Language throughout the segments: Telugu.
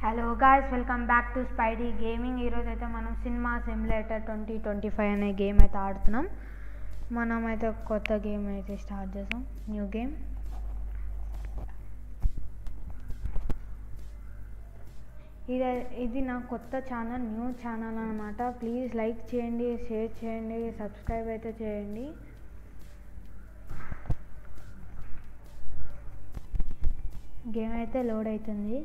Hello guys, welcome back to Spidey gaming. ఈరోజు అయితే మనం సినిమా సిమ్యులేటర్ 2025 అనే గేమ్ అయితే ఆడుతున్నాం. మనం అయితే కొత్త గేమ్ అయితే స్టార్ట్ చేసాం, న్యూ గేమ్. ఇది నా కొత్త ఛానల్, న్యూ ఛానల్ అనమాట. ప్లీజ్ లైక్ చేయండి, షేర్ చేయండి, సబ్స్క్రైబ్ అయితే చేయండి. గేమ్ అయితే లోడ్ అవుతుంది.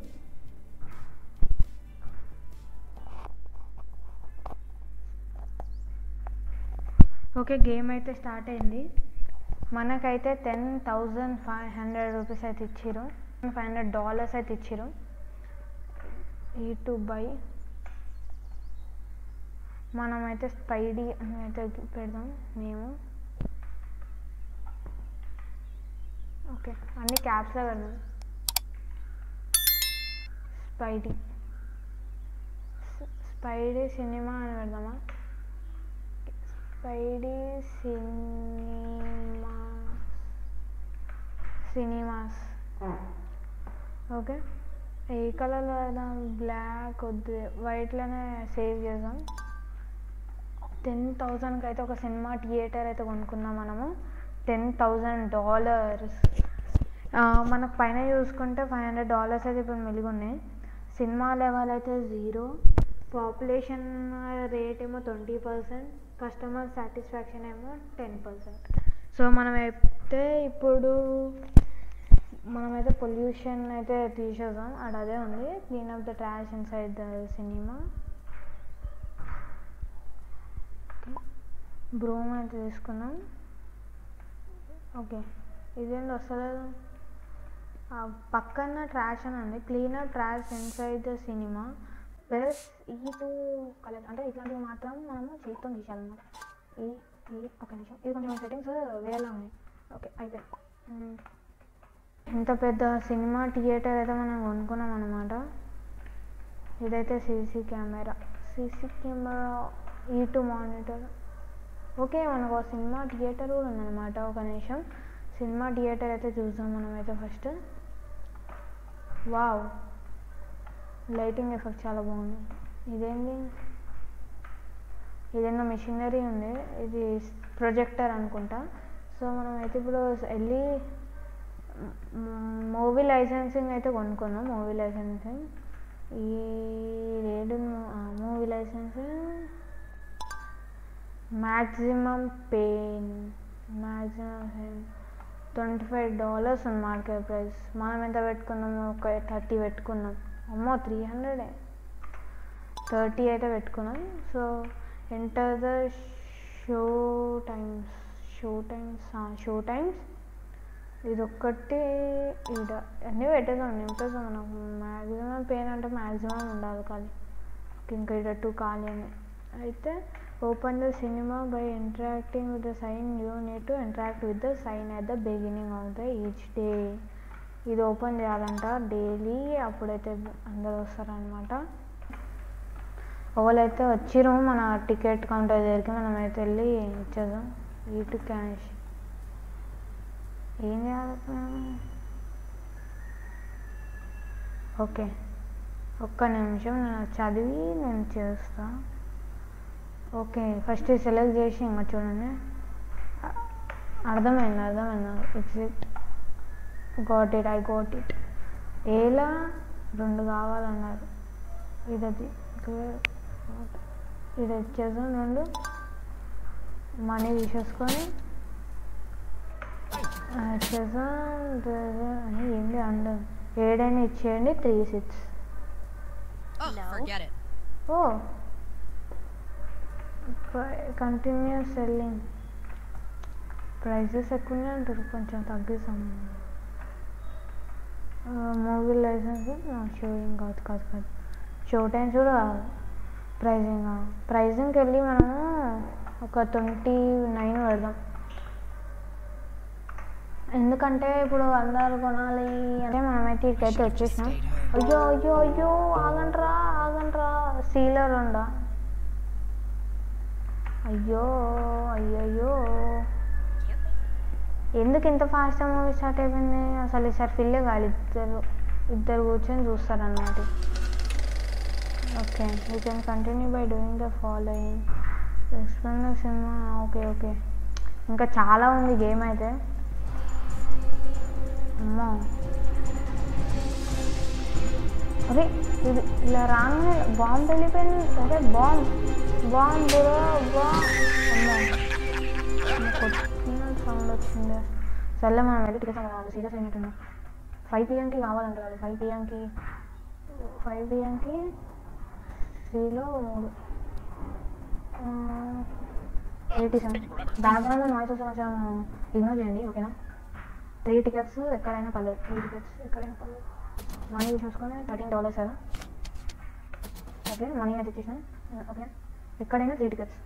ఓకే, గేమ్ అయితే స్టార్ట్ అయింది. మనకైతే $10,500 అయితే ఇచ్చారు, $500 అయితే ఇచ్చారు. ఈ టు బై మనమైతే స్పైడీ అని అయితే పెడదాం మేము. ఓకే, అన్ని క్యాప్స్లో పెడదాం. స్పైడీ సినిమా అని పెడదామా? Spidey cinemas. ఓకే, ఏ కలర్లో పెడదాం? బ్లాక్ వద్దు, వైట్లోనే సేవ్ చేద్దాం. 10,000కి అయితే ఒక సినిమా థియేటర్ అయితే కొనుక్కుందాం మనము. $10,000. మనకు పైన చూసుకుంటే $500 అయితే ఇప్పుడు మిగిలి ఉన్నాయి. సినిమా లెవెల్ అయితే 0, పాపులేషన్ రేట్ ఏమో 20%, కస్టమర్ సాటిస్ఫాక్షన్ ఏమో 10%. సో మనమైతే పొల్యూషన్ అయితే తీసేద్దాం. అదే ఉంది, clean up the trash inside the cinema. Broom అయితే తీసుకున్నాం. ఓకే, ఇదేంటి వస్తలేదు? పక్కన ట్రాష్ అని ఉంది, clean up trash inside the cinema. Plus ఈ టూ కలర్ అంటే ఇట్లాంటివి మాత్రం మనము చేతితో తీసేయాలన్నమాట. ఒక నిమిషం, ఇది కొంచెం సెట్టింగ్స్ వేరేలా ఉన్నాయి. ఓకే, అయిపోయింది. ఇంత పెద్ద సినిమా థియేటర్ అయితే మనం కొనుక్కున్నాం అనమాట. ఇదైతే సీసీ కెమెరా, ఈ2 మానిటర్. ఓకే, మనకు సినిమా థియేటర్ కూడా ఉందన్నమాట. ఒక నిమిషం, సినిమా థియేటర్ అయితే చూద్దాం మనమైతే ఫస్ట్. వావ్, లైటింగ్ ఎఫెక్ట్ చాలా బాగుంది. ఇదేందో మిషనరీ ఉంది, ఇది ప్రొజెక్టర్ అనుకుంటా. సో మనమైతే ఇప్పుడు వెళ్ళి మూవీ లైసెన్సింగ్ అయితే కొనుక్కున్నాం. Movie licensing movie licensing maximum $25 ఉంది మార్కెట్ ప్రైస్. మనం ఎంత పెట్టుకున్నాము? ఒక 30 పెట్టుకున్నాం. అమ్మో, 300. 30 అయితే పెట్టుకున్నాం. So enter the show times. ఇది ఒక్కటి ఈడ అన్నీ పెట్టేద్దాం, నింపేద్దాం. మనకు మ్యాక్సిమం పెయిన్ అంటే మ్యాక్సిమం ఉండాలి ఖాళీ. ఇంకా ఇక్కడ 2 ఖాళీ అయితే. Open the cinema by interacting with the sign. You need to interact with the sign at the beginning of the each day. ఇది ఓపెన్ చేయాలంట డైలీ, అప్పుడైతే అందరూ వస్తారనమాట. ఎవరైతే వచ్చిరో మన టికెట్ కౌంటర్ దగ్గరికి మనమైతే వెళ్ళి ఇచ్చేద్దాం. ఈ2 క్యాష్ ఏం చేయాలి? ఓకే, ఒక్క నిమిషం నేను చదివి నేను చేస్తా. ఓకే, ఫస్ట్ సెలెక్ట్ చేసి ఇంకా చూడండి. అర్థమైంది. ఎగ్జిట్. I got it. ఏలా 2 కావాలన్నారు. ఇది ఇచ్చేద్దాం. 2 మనీ తీసేసుకొని ఇచ్చేద్దాం. ఏంటి అండ్ 7 ఇచ్చేయండి. 3 6. ఓ, కంటిన్యూ సెల్లింగ్. ప్రైజెస్ ఎక్కువనే అంటారు, కొంచెం తగ్గిస్తాం. మూవీ లైసెన్స్ షోయింగ్ కాదు. షో టైమ్స్ కూడా కాదు, ప్రైజింగ్కి వెళ్ళి మనము ఒక 29 పెడదాం. ఎందుకంటే ఇప్పుడు అందరు కొనాలి అంటే మనమైతే ఇక్కడైతే వచ్చేసినాం. అయ్యో ఆగండ్రా సీలర్ ఉందా? అయ్యో ఎందుకు ఇంత ఫాస్ట్గా మూవీ స్టార్ట్ అయిపోయింది? అసలు ఈసారి ఫిల్లే కాదు, ఇద్దరు కూర్చొని చూస్తారన్నమాట. Okay you can continue by doing the following explain the cinema. Okay okay ఇంకా చాలా ఉంది గేమ్ అయితే. అమ్మా అరే ఇది ఇలా రాగానే బాంబు వెళ్ళిపోయింది. అరే బాంబు అమ్మా కొట్టిన సౌండ్ వచ్చింది. సర్లే మనం వెళ్ళి టికెట్స్ అవ్వాలి. సీరియస్ అయినట్టున్నా. 5 PM కావాలంట వాళ్ళు. 5 PM సీలో 87. బ్యాక్గ్రౌండ్లో నాయిస్ వస్తే కొంచెం ఇగ్నోర్ చేయండి ఓకేనా. 3 టికెట్స్ ఎక్కడైనా పర్లేదు. 3 టికెట్స్ ఎక్కడైనా పర్లేదు. మనీ చూసుకొని $13 కదా. ఓకే మనీ అయితే ఇచ్చేసాను. ఓకే ఎక్కడైనా 3 టికెట్స్.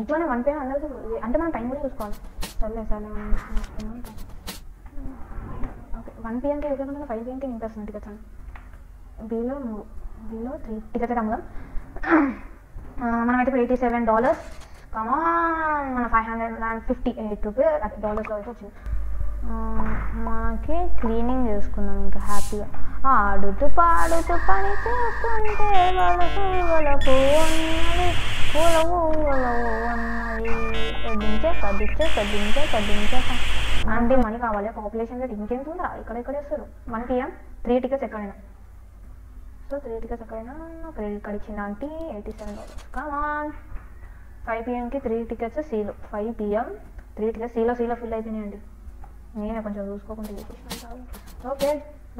ఇట్లా 1 PM అందరికీ అంటే మనం టైం కూడా చూసుకోవాలి. సర్లే మనం ఓకే 1 PM ఇవ్వకుండా 5 PM నింపేస్తున్నాం టికెట్స్ అని. బీలో 3 టికెట్స్ అమ్ముదాం. మనమైతే ఇప్పుడు $87 కమాన్ మన $558 డాలర్స్లో అయితే వచ్చింది. మనకి క్లీనింగ్ చేసుకుందాం ఇంకా హ్యాపీగా. ఆడుతూ పాడుతూ పని చేస్తుంటే వాళ్ళకు ఉన్నది కదించే అంటే మనీ కావాలి. పాపులేషన్ రేట్ ఇంకెంత ఉందా ఇక్కడ వస్తారు. 1 PM 3 టికెట్స్ ఎక్కడైనా. సో 3 టికెట్స్ ఎక్కడైనా క్రెడిట్ కార్డ్ ఇచ్చింది అంటే $87 కమాన్. 5 PMకి 3 టికెట్స్ సీలో. 5 PM 3 టికెట్స్ సీలో ఫిల్ అయిపోయినాయండి. నేనే కొంచెం చూసుకోకుండా చేసేసాను. Okay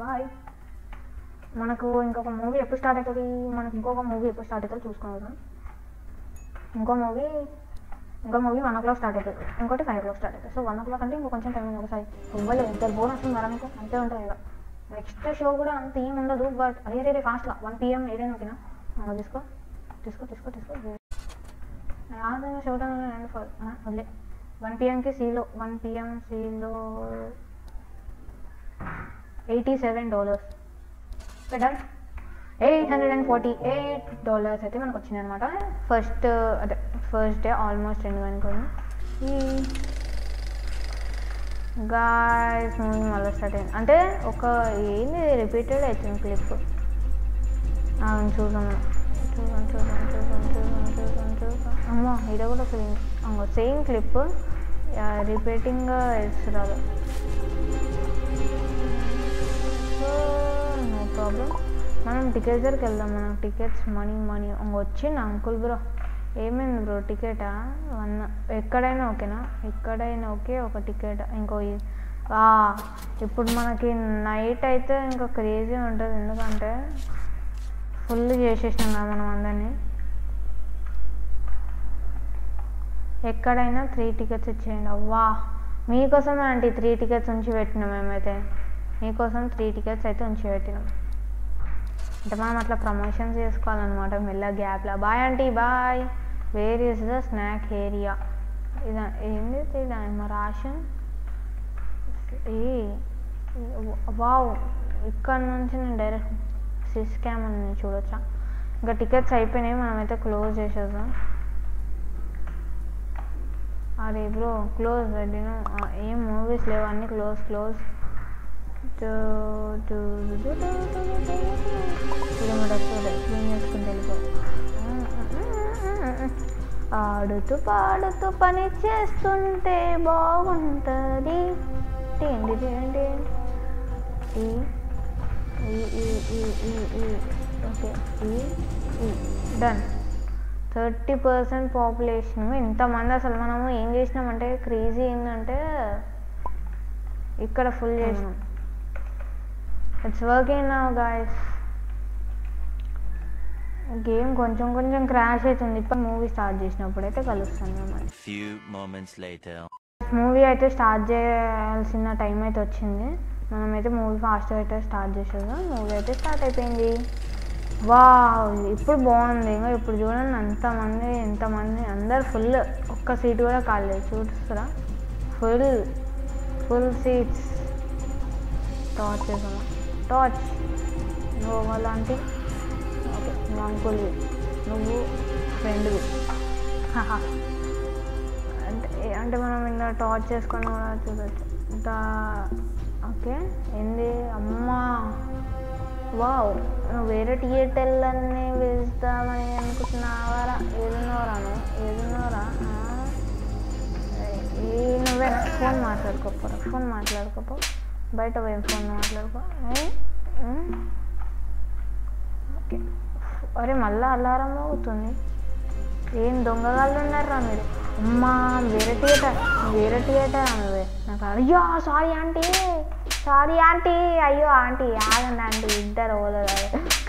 bye. మనకు ఇంకొక మూవీ ఎప్పుడు స్టార్ట్ అవుతుంది. చూసుకున్నాం. ఇంకో మూవీ 1 o'clock స్టార్ట్ అవుతుంది. ఇంకోటి 5 o'clock స్టార్ట్ అవుతుంది. సో 1 o'clock అంటే ఇంకో కొంచెం టైం ఉంది. ఒకసారి ఇవ్వలేదు ఇద్దరు బోర్ వస్తుంది మరి మీకు అంతే ఉంటుంది ఇక. నెక్స్ట్ షో కూడా అంత ఏం ఉండదు. బట్ అదే ఫాస్ట్గా 1 PM ఏదైనా ఓకేనా. తీసుకో యాదైనా షో టైం వదిలే. 1 PMకి సీలో 1 PM సీలో $87 పెట్టాలి. $848 అయితే మనకు వచ్చింది అనమాట. ఫస్ట్ డే ఆల్మోస్ట్ ఎండ్ అనుకోండి. ఈ గాయ్స్ మూవీ మళ్ళీ స్టార్ట్ అయింది అంటే ఒక ఏంది రిపీటెడ్ అవుతుంది క్లిప్. చూద్దాం. అమ్మో ఇది కూడా సేమ్ క్లిప్ రిపీటింగ్ ఇస్తున్నారు. So no problem. మనం టికెట్స్ దగ్గరికి వెళ్దాం. మనం టికెట్స్ మనీ వచ్చింది అంకుల్ బ్రో. ఏమైంది బ్రో టికెటా 1 ఎక్కడైనా ఓకేనా. ఎక్కడైనా ఓకే ఒక టికెట్. ఇప్పుడు మనకి నైట్ అయితే ఇంకా క్రేజీ ఉంటుంది. ఎందుకంటే ఫుల్ చేసేసినాం కదా మనం అందరినీ. ఎక్కడైనా 3 టికెట్స్ ఇచ్చేయండి. అవ్వా మీకోసం ఆంటీ 3 టికెట్స్ ఉంచి పెట్టినాం. మేమైతే మీకోసం 3 టికెట్స్ అయితే ఉంచి పెట్టినాం. అంటే మనం అట్లా ప్రమోషన్స్ చేసుకోవాలన్నమాట మెల్ల గ్యాప్లా. Bye aunty bye. Where is the snack area. ఏంది మా రాషన్. వావ్ ఇక్కడ నుంచి నేను డైరెక్ట్ సిస్ క్యామ్ అని చూడొచ్చా. ఇంకా టికెట్స్ అయిపోయినాయి. మనమైతే క్లోజ్ చేసేద్దాం. అరే బ్రో క్లోజ్ నేను ఏం మూవీస్ లేవు అన్నీ క్లోజ్. చేసుకుని వెళ్ళిపో. ఆడుతూ పాడుతూ పని చేస్తుంటే బాగుంటుంది. Okay done. 30% పాపులేషన్. ఇంతమంది అసలు మనము ఏం చేసినామంటే క్రేజీ ఏంటంటే ఇక్కడ ఫుల్ చేసినాం. It's working now guys. Game కొంచెం క్రాష్ అవుతుంది. ఇప్పుడు మూవీ స్టార్ట్ చేసినప్పుడు అయితే కలుస్తాను మిమ్మల్ని. మూవీ అయితే స్టార్ట్ చేయాల్సిన టైం అయితే వచ్చింది. మనమైతే మూవీ ఫాస్ట్గా అయితే స్టార్ట్ చేసేద్దాం. మూవీ అయితే స్టార్ట్ అయిపోయింది. ఇప్పుడు బాగుంది. ఇంకా ఇప్పుడు చూడండి ఎంతమంది అందరు ఫుల్. ఒక్క సీట్ కూడా కాలేదు చూస్తారా. Full seats. టార్చ్ చేసాము. టార్చ్ నువ్వు అలాంటి ఓకే నువ్వు అంకుల్వి నువ్వు ఫ్రెండ్వి. అంటే మనం ఇంకా టార్చ్ చేసుకొని కూడా చూడవచ్చు. ఇంకా ఓకే ఏంది అమ్మా వావ్, నువ్వు వేరే థియేటర్లన్నీ వెళ్తామని అనుకుంటున్నావారా? ఏదున్నావురా నువ్వే ఫోన్ మాట్లాడుకోపో బయట పోయి ఫోన్ మాట్లాడుకో. ఓకే, అరే మళ్ళీ అలారం అవుతుంది. ఏం దొంగగాళ్ళు ఉన్నారా మీరు? అమ్మా, వేరే థియేటర్ నువ్వే. నాకు అయ్యో సారీ ఆంటీ, అయ్యో ఆంటీ ఆగండి ఆంటీ, ఇద్దరు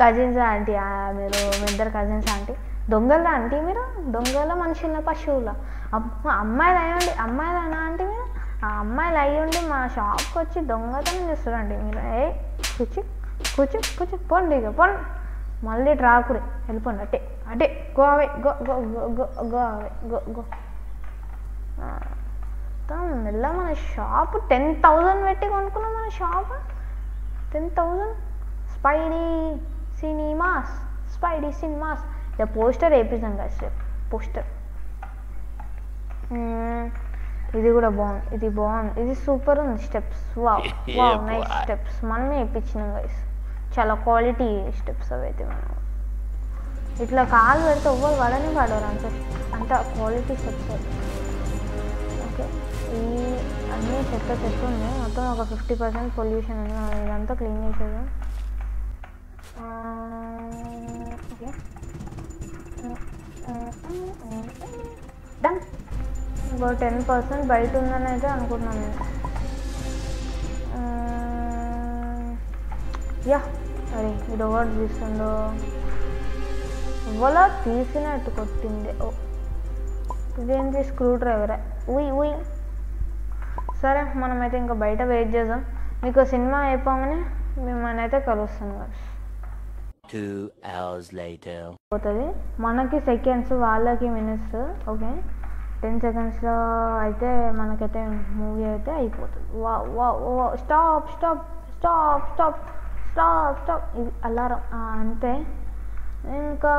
కజిన్స్ ఆంటీ, మీరు మీ ఇద్దరు కజిన్స్ ఆంటీ. దొంగలా ఆంటీ మీరు? దొంగల మనుషుల పశువుల? అమ్మాయిలైనా ఆంటీ మీరు? ఆ అమ్మాయిలు అయ్యుండి మా షాప్కి వచ్చి దొంగతనం చేస్తారండి మీరు. కూర్చో పోండి, ఇక పోండి, మళ్ళీ రాకురే, వెళ్ళిపోండి. అటే గో అవే, గో. మెల్ల మన షాప్ 10,000 పెట్టి కొనుక్కున్నాం. మన షాప్ 10,000. స్పైడీ సినిమాస్ ఇక పోస్టర్ వేపిస్తాం కదా, పోస్టర్. ఇది కూడా బాగుంది, ఇది సూపర్ ఉంది. స్టెప్స్ వావ్ నైస్ స్టెప్స్, మనమే వేయించినాం గైస్. చాలా క్వాలిటీ స్టెప్స్ అవి అయితే. మనం ఇట్లా కాలు పెడితే ఎవ్వరు పడరు అంత క్వాలిటీ స్టెప్స్ అయితే. ఓకే, ఈ అన్నీ చెత్త ఉంది మొత్తం. ఒక 50% పొల్యూషన్ ఉంది. మనం ఇదంతా క్లీన్ చేసేదాం. Okay, done. ఇంకో 10% బయట ఉందని అయితే అనుకుంటున్నాను నేను. అరే ఇది ఒకటి తీస్తుందో, ఇవ్వలో తీసినట్టు కొట్టింది. ఇదేంటి స్క్రూ డ్రైవరా? ఉయ్. సరే, మనమైతే ఇంకా బయట వెయిట్ చేద్దాం. మీకు సినిమా అయిపోగానే మిమ్మల్ని అయితే కలుస్తాను కదా. 2 hours later పోతుంది. మనకి సెకండ్స్, వాళ్ళకి మినిట్స్. ఓకే, 10 secondsలో అయితే మనకైతే మూవీ అయితే అయిపోతుంది. స్టాప్. ఇది అలారం అంతే. ఇంకా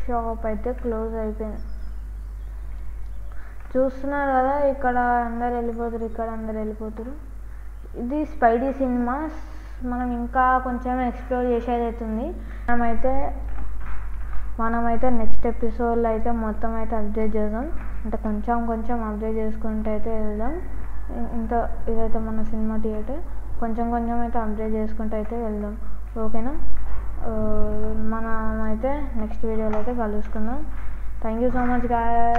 షాప్ అయితే క్లోజ్ అయిపోయింది. చూస్తున్నారు కదా, ఇక్కడ అందరు వెళ్ళిపోతారు. ఇది స్పైడీ సినిమాస్. మనం ఇంకా కొంచెం ఎక్స్ప్లోర్ చేసేది అవుతుంది. మనమైతే నెక్స్ట్ ఎపిసోడ్లో అయితే మొత్తం అయితే అప్డేట్ చేద్దాం. అంటే కొంచెం అప్డేట్ చేసుకుంటూ అయితే వెళ్దాం. ఇదైతే మన సినిమా థియేటర్. కొంచెం అయితే అప్డేట్ చేసుకుంటూ అయితే వెళ్దాం. ఓకేనా? మనం అయితే నెక్స్ట్ వీడియోలో అయితే కలుసుకుందాం. Thank you so much guys.